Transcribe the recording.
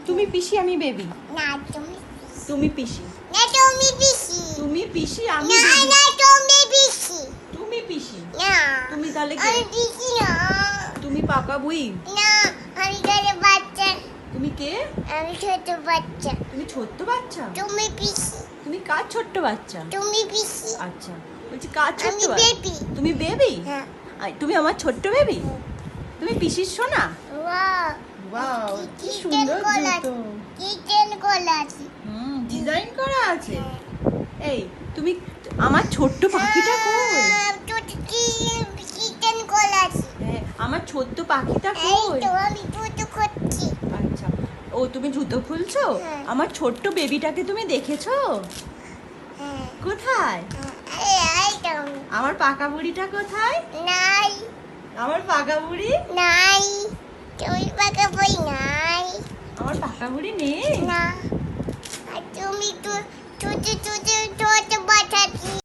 তুমি পিসি আমি বেবি। না তুমি তুমি পিসি। না তুমি পিসি। তুমি পিসি আমি না বেবি। না তুমি পিসি। তুমি পিসি। না তুমি তাহলে কে? আমি পিসি না। তুমি পাকা বুই। না আমি ছোট বাচ্চা। তুমি কে? আমি ছোট বাচ্চা। তুমি ছোট্ট বাচ্চা। তুমি পিসি। তুমি কার ছোট্ট বাচ্চা? তুমি পিসি। আচ্ছা, বলছি কার ছোট্ট আমি বাচ্চা? বেবি। তুমি বেবি? হ্যাঁ। তুমি আমার ছোট্ট বেবি? তুমি পিসির সোনা? ওয়াও ওয়াও, কি কি সুন্দর গলা। জুতো। কিচেন গলাছি। ডিজাইন করা আছে। এই তুমি আমার ছোট্ট পাখিটা কই? কিচেন গলাছি। হ্যাঁ, আমার ছোট্ট পাখিটা এই কই? তো আমি দুটো করছি। আচ্ছা, ও তুমি জুতো খুলছো? হ্যাঁ। আমার ছোট্ট বেবিটাকে তুমি দেখেছো? হ্যাঁ কোথায়? এই তো আমার পাকা বুড়িটা কোথায়? নাই আমার পাকা বুড়ি? নাই তুমি পাকা বই নাই আমার পাকা বুড়ি নেই। না আর তুমি তো ছোট ছোট